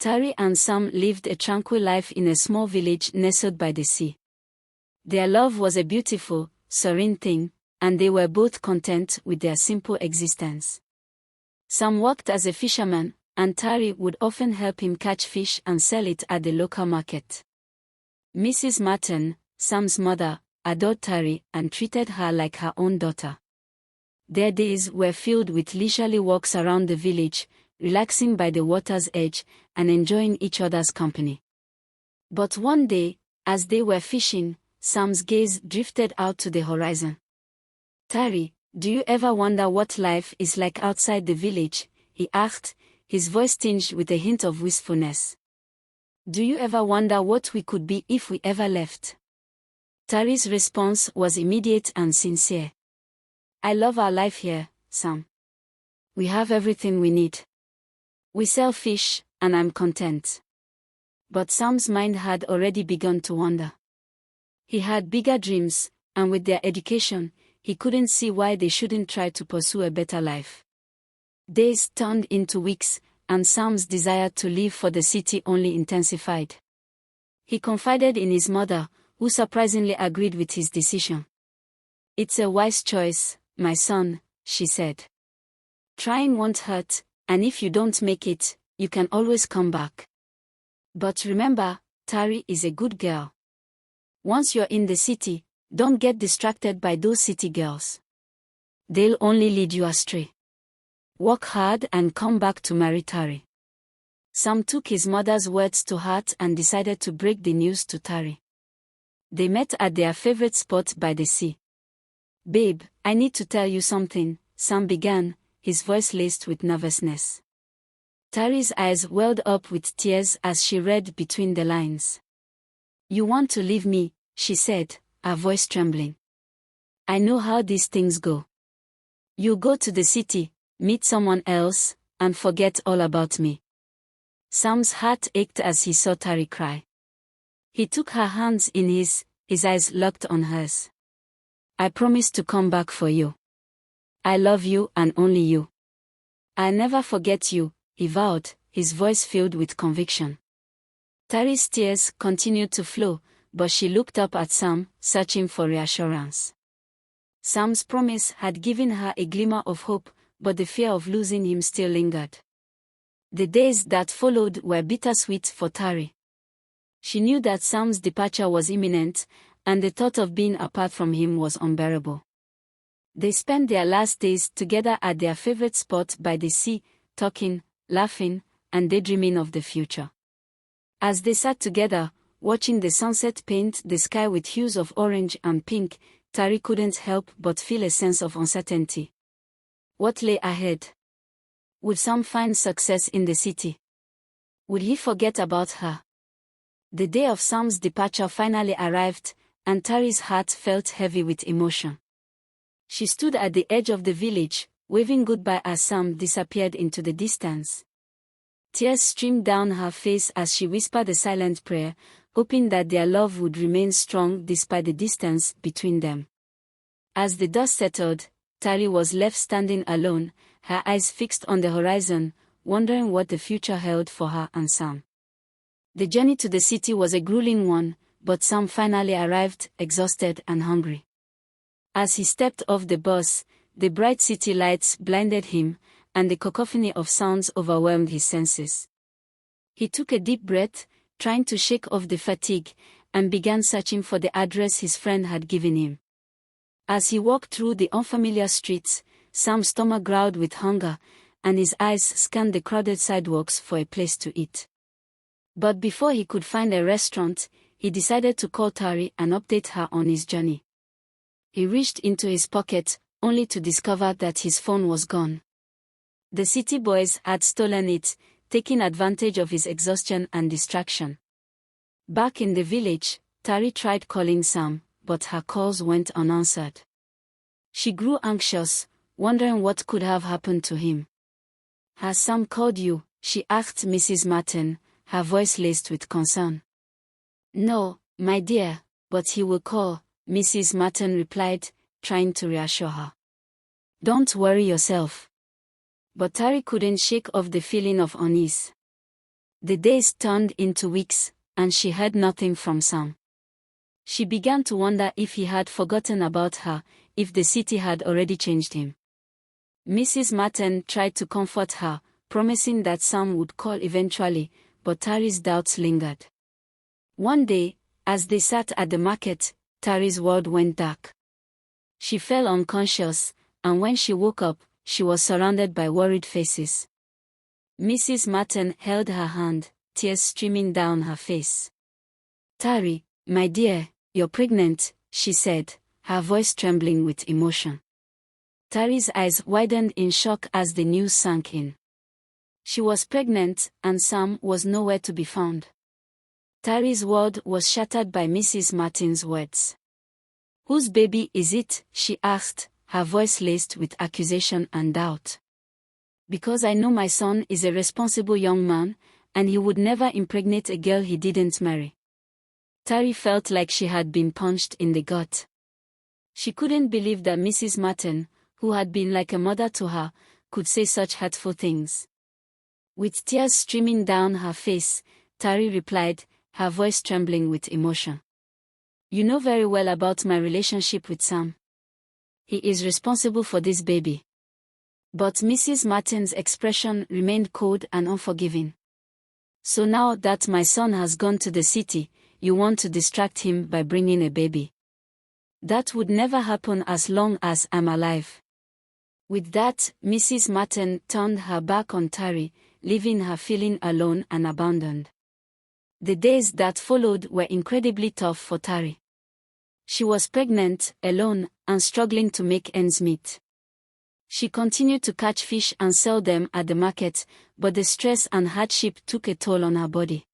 Tari and Sam lived a tranquil life in a small village nestled by the sea. Their love was a beautiful, serene thing, and they were both content with their simple existence. Sam worked as a fisherman, and Tari would often help him catch fish and sell it at the local market. Mrs. Martin, Sam's mother, adored Tari and treated her like her own daughter. Their days were filled with leisurely walks around the village, relaxing by the water's edge and enjoying each other's company. But one day, as they were fishing, Sam's gaze drifted out to the horizon. "Tari, do you ever wonder what life is like outside the village?" he asked, his voice tinged with a hint of wistfulness. "Do you ever wonder what we could be if we ever left?" Tari's response was immediate and sincere. "I love our life here, Sam. We have everything we need. We sell fish, and I'm content." But Sam's mind had already begun to wander. He had bigger dreams, and with their education, he couldn't see why they shouldn't try to pursue a better life. Days turned into weeks, and Sam's desire to leave for the city only intensified. He confided in his mother, who surprisingly agreed with his decision. "It's a wise choice, my son," she said. "Trying won't hurt, and if you don't make it, you can always come back. But remember, Tari is a good girl. Once you're in the city, don't get distracted by those city girls. They'll only lead you astray. Work hard and come back to marry Tari." Sam took his mother's words to heart and decided to break the news to Tari. They met at their favorite spot by the sea. "Babe, I need to tell you something," Sam began, his voice laced with nervousness. Tari's eyes welled up with tears as she read between the lines. "You want to leave me," she said, her voice trembling. "I know how these things go. You go to the city, meet someone else, and forget all about me." Sam's heart ached as he saw Tari cry. He took her hands in his eyes locked on hers. "I promise to come back for you. I love you and only you. I'll never forget you," he vowed, his voice filled with conviction. Tari's tears continued to flow, but she looked up at Sam, searching for reassurance. Sam's promise had given her a glimmer of hope, but the fear of losing him still lingered. The days that followed were bittersweet for Tari. She knew that Sam's departure was imminent, and the thought of being apart from him was unbearable. They spent their last days together at their favorite spot by the sea, talking, laughing, and daydreaming of the future. As they sat together, watching the sunset paint the sky with hues of orange and pink, Tari couldn't help but feel a sense of uncertainty. What lay ahead? Would Sam find success in the city? Would he forget about her? The day of Sam's departure finally arrived, and Tari's heart felt heavy with emotion. She stood at the edge of the village, waving goodbye as Sam disappeared into the distance. Tears streamed down her face as she whispered a silent prayer, hoping that their love would remain strong despite the distance between them. As the dust settled, Tari was left standing alone, her eyes fixed on the horizon, wondering what the future held for her and Sam. The journey to the city was a grueling one, but Sam finally arrived, exhausted and hungry. As he stepped off the bus, the bright city lights blinded him, and the cacophony of sounds overwhelmed his senses. He took a deep breath, trying to shake off the fatigue, and began searching for the address his friend had given him. As he walked through the unfamiliar streets, Sam's stomach growled with hunger, and his eyes scanned the crowded sidewalks for a place to eat. But before he could find a restaurant, he decided to call Tari and update her on his journey. He reached into his pocket, only to discover that his phone was gone. The city boys had stolen it, taking advantage of his exhaustion and distraction. Back in the village, Tari tried calling Sam, but her calls went unanswered. She grew anxious, wondering what could have happened to him. "Has Sam called you?" she asked Mrs. Martin, her voice laced with concern. "No, my dear, but he will call," Mrs. Martin replied, trying to reassure her. "Don't worry yourself." But Tari couldn't shake off the feeling of unease. The days turned into weeks, and she heard nothing from Sam. She began to wonder if he had forgotten about her, if the city had already changed him. Mrs. Martin tried to comfort her, promising that Sam would call eventually, but Tari's doubts lingered. One day, as they sat at the market, Tari's world went dark. She fell unconscious, and when she woke up, she was surrounded by worried faces. Mrs. Martin held her hand, tears streaming down her face. "Tari, my dear, you're pregnant," she said, her voice trembling with emotion. Tari's eyes widened in shock as the news sank in. She was pregnant, and Sam was nowhere to be found. Tari's world was shattered by Mrs. Martin's words. "Whose baby is it?" she asked, her voice laced with accusation and doubt. "Because I know my son is a responsible young man, and he would never impregnate a girl he didn't marry." Tari felt like she had been punched in the gut. She couldn't believe that Mrs. Martin, who had been like a mother to her, could say such hurtful things. With tears streaming down her face, Tari replied, her voice trembling with emotion. "You know very well about my relationship with Sam. He is responsible for this baby." But Mrs. Martin's expression remained cold and unforgiving. "So now that my son has gone to the city, you want to distract him by bringing a baby? That would never happen as long as I'm alive." With that, Mrs. Martin turned her back on Tari, leaving her feeling alone and abandoned. The days that followed were incredibly tough for Tari. She was pregnant, alone, and struggling to make ends meet. She continued to catch fish and sell them at the market, but the stress and hardship took a toll on her body.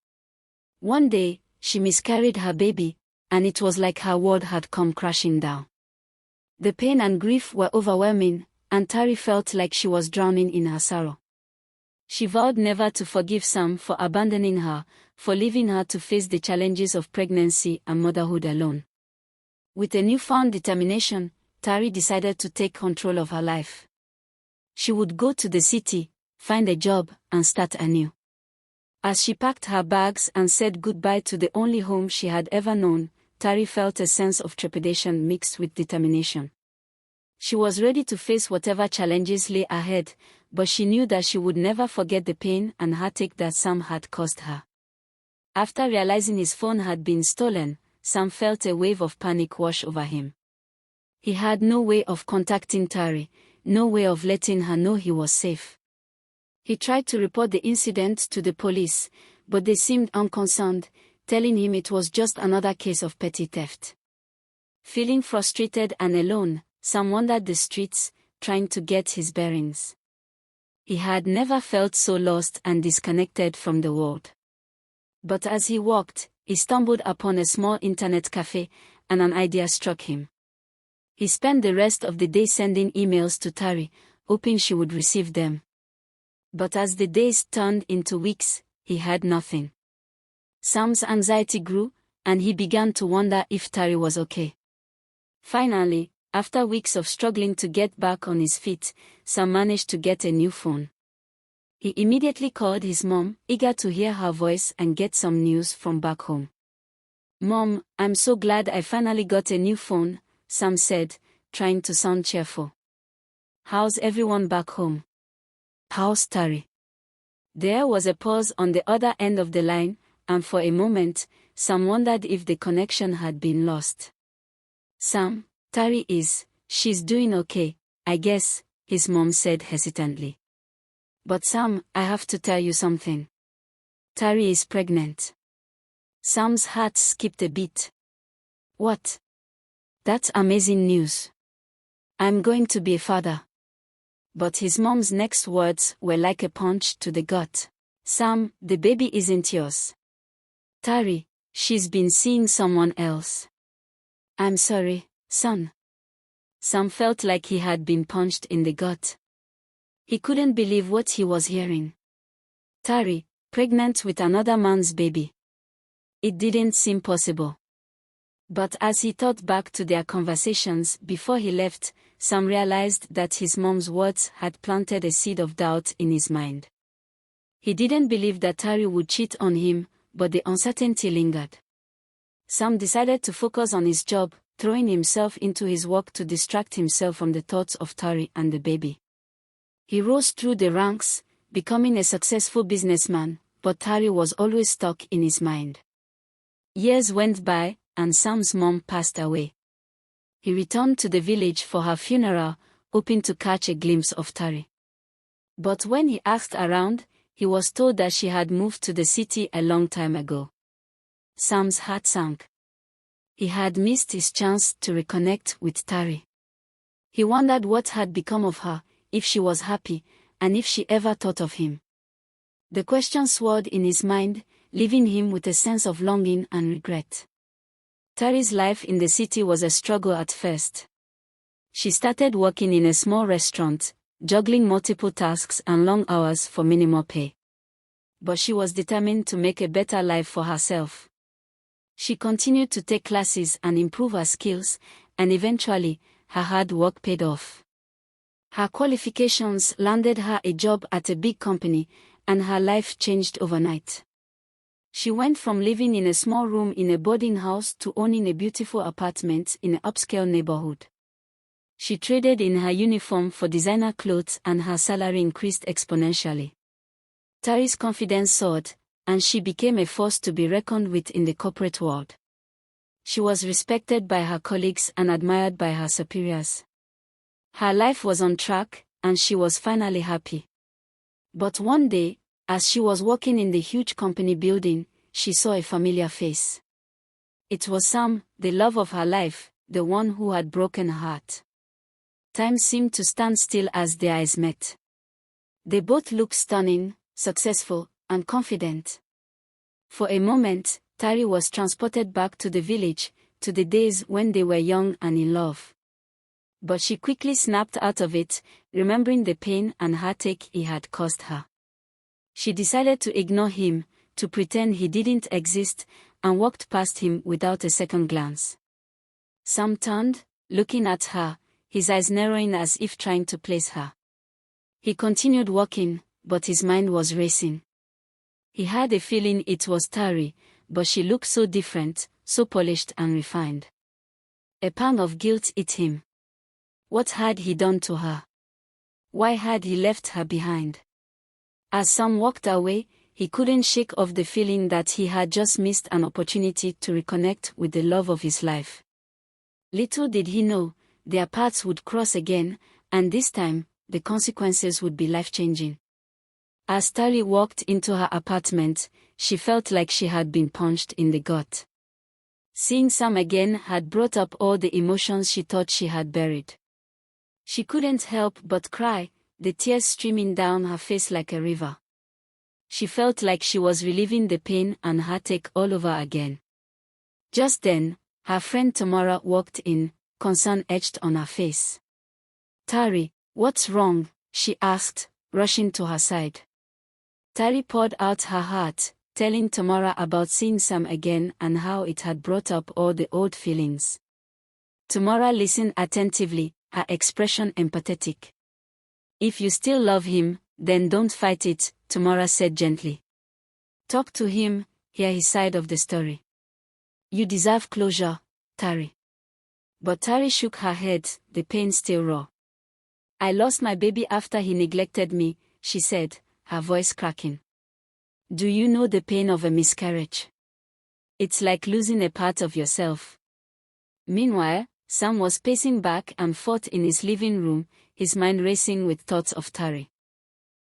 One day, she miscarried her baby, and it was like her world had come crashing down. The pain and grief were overwhelming, and Tari felt like she was drowning in her sorrow. She vowed never to forgive Sam for abandoning her, for leaving her to face the challenges of pregnancy and motherhood alone. With a newfound determination, Tari decided to take control of her life. She would go to the city, find a job, and start anew. As she packed her bags and said goodbye to the only home she had ever known, Tari felt a sense of trepidation mixed with determination. She was ready to face whatever challenges lay ahead, but she knew that she would never forget the pain and heartache that Sam had caused her. After realizing his phone had been stolen, Sam felt a wave of panic wash over him. He had no way of contacting Tari, no way of letting her know he was safe. He tried to report the incident to the police, but they seemed unconcerned, telling him it was just another case of petty theft. Feeling frustrated and alone, Sam wandered the streets, trying to get his bearings. He had never felt so lost and disconnected from the world. But as he walked, he stumbled upon a small internet cafe, and an idea struck him. He spent the rest of the day sending emails to Tari, hoping she would receive them. But as the days turned into weeks, he had nothing. Sam's anxiety grew, and he began to wonder if Tari was okay. Finally, after weeks of struggling to get back on his feet, Sam managed to get a new phone. He immediately called his mom, eager to hear her voice and get some news from back home. "Mom, I'm so glad I finally got a new phone," Sam said, trying to sound cheerful. "How's everyone back home? How's Tari?" There was a pause on the other end of the line, and for a moment, Sam wondered if the connection had been lost. "Sam, she's doing okay, I guess," his mom said hesitantly. "But Sam, I have to tell you something. Tari is pregnant." Sam's heart skipped a beat. "What? That's amazing news. I'm going to be a father." But his mom's next words were like a punch to the gut. "Sam, the baby isn't yours. Tari, she's been seeing someone else." "I'm sorry, son." Sam felt like he had been punched in the gut. He couldn't believe what he was hearing. Tari, pregnant with another man's baby. It didn't seem possible. But as he thought back to their conversations before he left, Sam realized that his mom's words had planted a seed of doubt in his mind. He didn't believe that Tari would cheat on him, but the uncertainty lingered. Sam decided to focus on his job, throwing himself into his work to distract himself from the thoughts of Tari and the baby. He rose through the ranks, becoming a successful businessman, but Tari was always stuck in his mind. Years went by, and Sam's mom passed away. He returned to the village for her funeral, hoping to catch a glimpse of Tari. But when he asked around, he was told that she had moved to the city a long time ago. Sam's heart sank. He had missed his chance to reconnect with Tari. He wondered what had become of her, if she was happy, and if she ever thought of him. The question swirled in his mind, leaving him with a sense of longing and regret. Tari's life in the city was a struggle at first. She started working in a small restaurant, juggling multiple tasks and long hours for minimal pay. But she was determined to make a better life for herself. She continued to take classes and improve her skills, and eventually, her hard work paid off. Her qualifications landed her a job at a big company, and her life changed overnight. She went from living in a small room in a boarding house to owning a beautiful apartment in an upscale neighborhood. She traded in her uniform for designer clothes, and her salary increased exponentially. Tari's confidence soared, and she became a force to be reckoned with in the corporate world. She was respected by her colleagues and admired by her superiors. Her life was on track, and she was finally happy. But one day, as she was walking in the huge company building, she saw a familiar face. It was Sam, the love of her life, the one who had broken her heart. Time seemed to stand still as their eyes met. They both looked stunning, successful, and confident. For a moment, Tari was transported back to the village, to the days when they were young and in love. But she quickly snapped out of it, remembering the pain and heartache he had caused her. She decided to ignore him, to pretend he didn't exist, and walked past him without a second glance. Sam turned, looking at her, his eyes narrowing as if trying to place her. He continued walking, but his mind was racing. He had a feeling it was Tari, but she looked so different, so polished and refined. A pang of guilt hit him. What had he done to her? Why had he left her behind? As Sam walked away, he couldn't shake off the feeling that he had just missed an opportunity to reconnect with the love of his life. Little did he know, their paths would cross again, and this time, the consequences would be life-changing. As Tari walked into her apartment, she felt like she had been punched in the gut. Seeing Sam again had brought up all the emotions she thought she had buried. She couldn't help but cry, the tears streaming down her face like a river. She felt like she was reliving the pain and heartache all over again. Just then, her friend Tamara walked in, concern etched on her face. "Tari, what's wrong?" she asked, rushing to her side. Tari poured out her heart, telling Tamara about seeing Sam again and how it had brought up all the old feelings. Tamara listened attentively, her expression empathetic. "If you still love him, then don't fight it," Tamara said gently. "Talk to him, hear his side of the story. You deserve closure, Tari." But Tari shook her head, the pain still raw. "I lost my baby after he neglected me," she said, her voice cracking. "Do you know the pain of a miscarriage? It's like losing a part of yourself." Meanwhile, Sam was pacing back and forth in his living room, his mind racing with thoughts of Tari.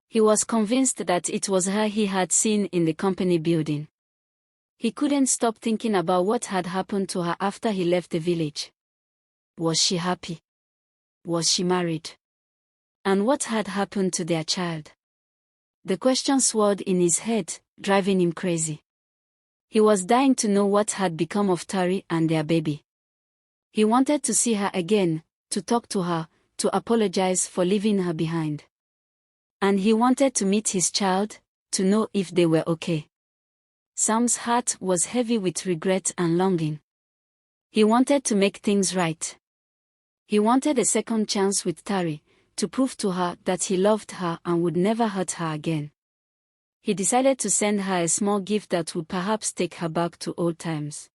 He was convinced that it was her he had seen in the company building. He couldn't stop thinking about what had happened to her after he left the village. Was she happy? Was she married? And what had happened to their child? The question swirled in his head, driving him crazy. He was dying to know what had become of Tari and their baby. He wanted to see her again, to talk to her, to apologize for leaving her behind. And he wanted to meet his child, to know if they were okay. Sam's heart was heavy with regret and longing. He wanted to make things right. He wanted a second chance with Tari, to prove to her that he loved her and would never hurt her again. He decided to send her a small gift that would perhaps take her back to old times.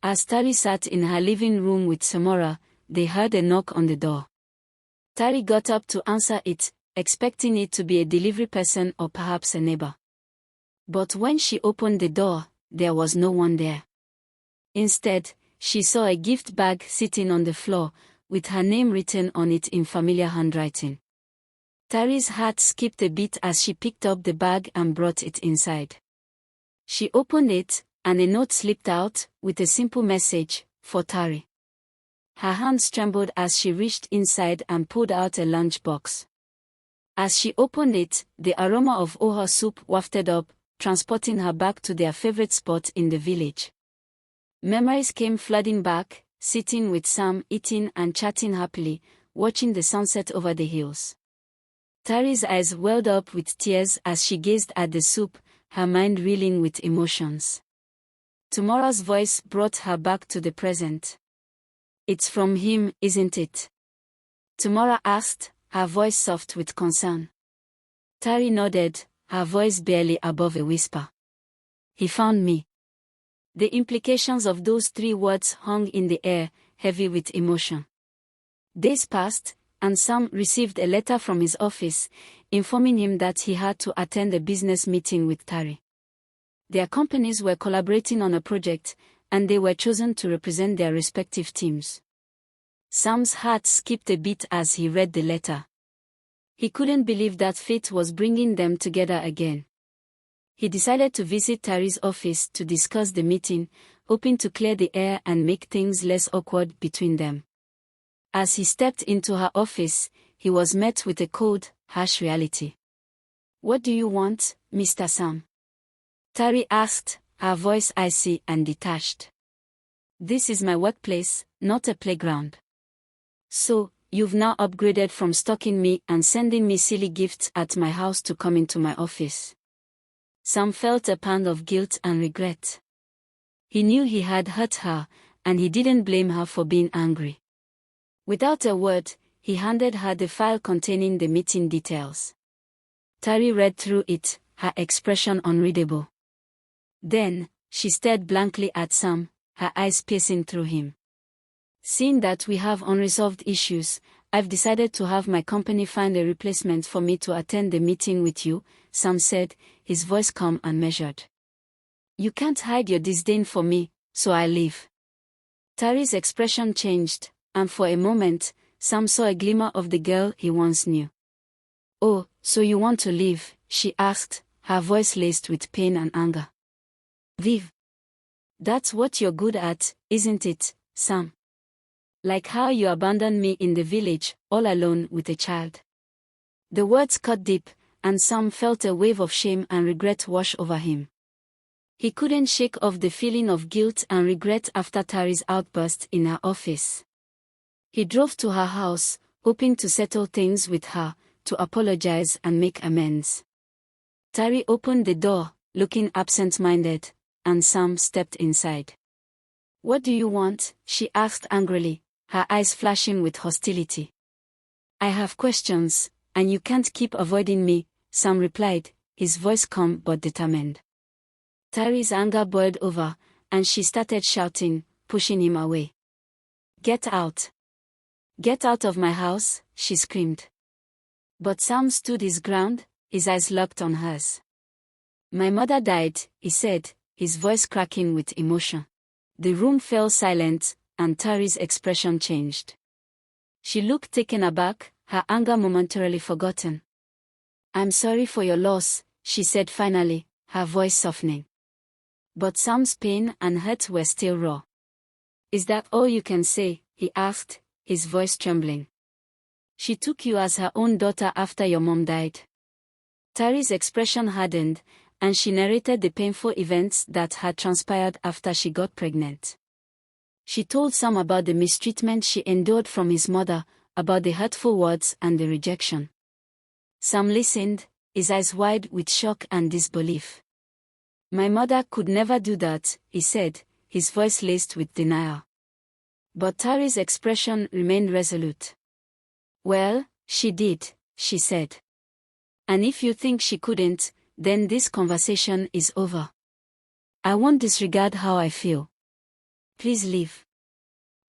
As Tari sat in her living room with Samora, they heard a knock on the door. Tari got up to answer it, expecting it to be a delivery person or perhaps a neighbor. But when she opened the door, there was no one there. Instead, she saw a gift bag sitting on the floor, with her name written on it in familiar handwriting. Tari's heart skipped a beat as she picked up the bag and brought it inside. She opened it, and a note slipped out, with a simple message, for Tari. Her hands trembled as she reached inside and pulled out a lunchbox. As she opened it, the aroma of oha soup wafted up, transporting her back to their favorite spot in the village. Memories came flooding back, sitting with Sam, eating and chatting happily, watching the sunset over the hills. Tari's eyes welled up with tears as she gazed at the soup, her mind reeling with emotions. Tomorrow's voice brought her back to the present. "It's from him, isn't it?" Tomorrow asked, her voice soft with concern. Tari nodded, her voice barely above a whisper. "He found me." The implications of those 3 words hung in the air, heavy with emotion. Days passed, and Sam received a letter from his office, informing him that he had to attend a business meeting with Tari. Their companies were collaborating on a project, and they were chosen to represent their respective teams. Sam's heart skipped a beat as he read the letter. He couldn't believe that fate was bringing them together again. He decided to visit Tari's office to discuss the meeting, hoping to clear the air and make things less awkward between them. As he stepped into her office, he was met with a cold, harsh reality. "What do you want, Mr. Sam?" Tari asked, her voice icy and detached. "This is my workplace, not a playground." "So, you've now upgraded from stalking me and sending me silly gifts at my house to come into my office." Sam felt a pang of guilt and regret. He knew he had hurt her, and he didn't blame her for being angry. Without a word, he handed her the file containing the meeting details. Tari read through it, her expression unreadable. Then, she stared blankly at Sam, her eyes piercing through him. "Seeing that we have unresolved issues, I've decided to have my company find a replacement for me to attend the meeting with you," Sam said, his voice calm and measured. "You can't hide your disdain for me, so I'll leave." Tari's expression changed, and for a moment, Sam saw a glimmer of the girl he once knew. "Oh, so you want to leave?" she asked, her voice laced with pain and anger. "Viv. That's what you're good at, isn't it, Sam? Like how you abandoned me in the village, all alone with a child." The words cut deep, and Sam felt a wave of shame and regret wash over him. He couldn't shake off the feeling of guilt and regret after Tari's outburst in her office. He drove to her house, hoping to settle things with her, to apologize and make amends. Tari opened the door, looking absent-minded, and Sam stepped inside. "What do you want?" she asked angrily, her eyes flashing with hostility. "I have questions, and you can't keep avoiding me," Sam replied, his voice calm but determined. Tari's anger boiled over, and she started shouting, pushing him away. "Get out! Get out of my house," she screamed. But Sam stood his ground, his eyes locked on hers. "My mother died," he said, his voice cracking with emotion. The room fell silent, and Tari's expression changed. She looked taken aback, her anger momentarily forgotten. "I'm sorry for your loss," she said finally, her voice softening. But Sam's pain and hurt were still raw. "Is that all you can say?" he asked, his voice trembling. "She took you as her own daughter after your mom died." Tari's expression hardened, and she narrated the painful events that had transpired after she got pregnant. She told Sam about the mistreatment she endured from his mother, about the hurtful words and the rejection. Sam listened, his eyes wide with shock and disbelief. "My mother could never do that," he said, his voice laced with denial. But Tari's expression remained resolute. "Well, she did," she said. "And if you think she couldn't, then this conversation is over. I won't disregard how I feel. Please leave.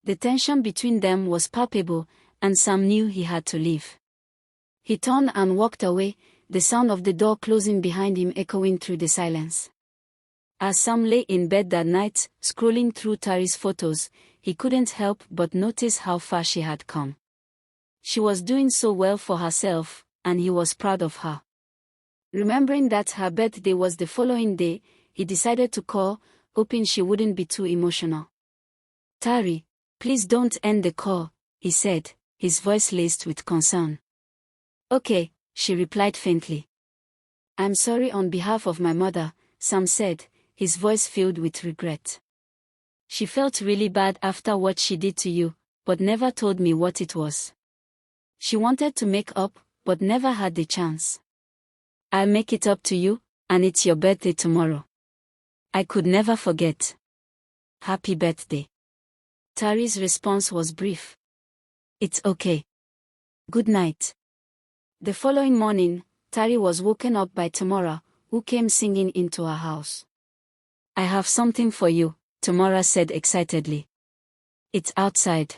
The tension between them was palpable, and Sam knew he had to leave. He turned and walked away, the sound of the door closing behind him echoing through the silence. As Sam lay in bed that night, scrolling through Tari's photos, he couldn't help but notice how far she had come. She was doing so well for herself, and he was proud of her. Remembering that her birthday was the following day, he decided to call, hoping she wouldn't be too emotional. "Tari, please don't end the call," he said, his voice laced with concern. "Okay," she replied faintly. "I'm sorry on behalf of my mother," Sam said, his voice filled with regret. "She felt really bad after what she did to you, but never told me what it was. She wanted to make up, but never had the chance. I'll make it up to you, and it's your birthday tomorrow. I could never forget. Happy birthday." Tari's response was brief. "It's okay. Good night." The following morning, Tari was woken up by Tamara, who came singing into her house. "I have something for you," Tamara said excitedly. "It's outside."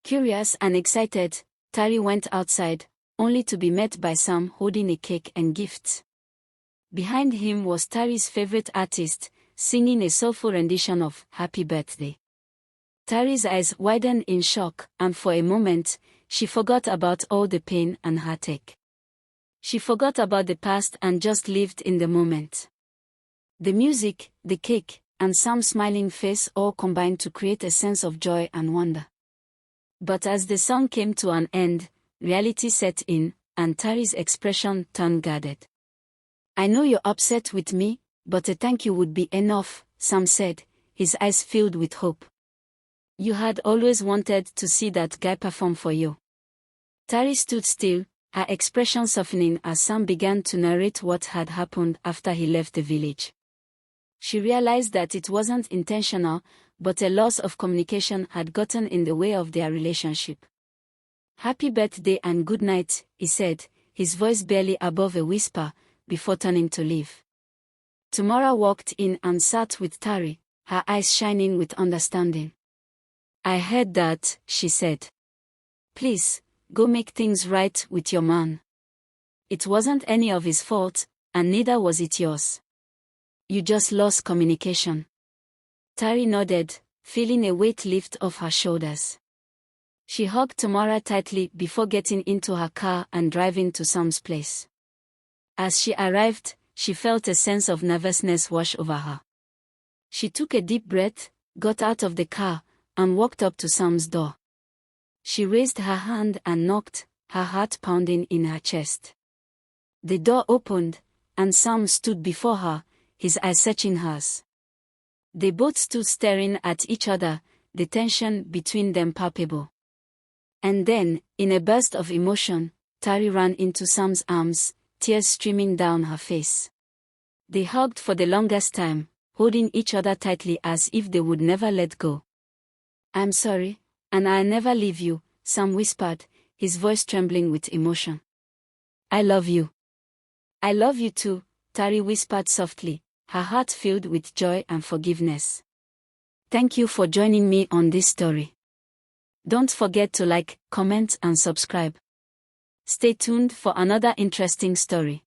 Curious and excited, Tari went outside, only to be met by Sam holding a cake and gifts. Behind him was Tari's favorite artist, singing a soulful rendition of "Happy Birthday." Tari's eyes widened in shock, and for a moment, she forgot about all the pain and heartache. She forgot about the past and just lived in the moment. The music, the cake, and Sam's smiling face all combined to create a sense of joy and wonder. But as the song came to an end, reality set in, and Tari's expression turned guarded. "I know you're upset with me, but a thank you would be enough," Sam said, his eyes filled with hope. "You had always wanted to see that guy perform for you." Tari stood still, her expression softening as Sam began to narrate what had happened after he left the village. She realized that it wasn't intentional, but a loss of communication had gotten in the way of their relationship. "Happy birthday and good night," he said, his voice barely above a whisper, before turning to leave. Tamara walked in and sat with Tari, her eyes shining with understanding. "I heard that," she said. "Please, go make things right with your man. It wasn't any of his fault, and neither was it yours. You just lost communication." Tari nodded, feeling a weight lift off her shoulders. She hugged Tamara tightly before getting into her car and driving to Sam's place. As she arrived, she felt a sense of nervousness wash over her. She took a deep breath, got out of the car, and walked up to Sam's door. She raised her hand and knocked, her heart pounding in her chest. The door opened, and Sam stood before her, his eyes searching hers. They both stood staring at each other, the tension between them palpable. And then, in a burst of emotion, Tari ran into Sam's arms, tears streaming down her face. They hugged for the longest time, holding each other tightly as if they would never let go. "I'm sorry, and I'll never leave you," Sam whispered, his voice trembling with emotion. "I love you." "I love you too," Tari whispered softly, her heart filled with joy and forgiveness. Thank you for joining me on this story. Don't forget to like, comment, and subscribe. Stay tuned for another interesting story.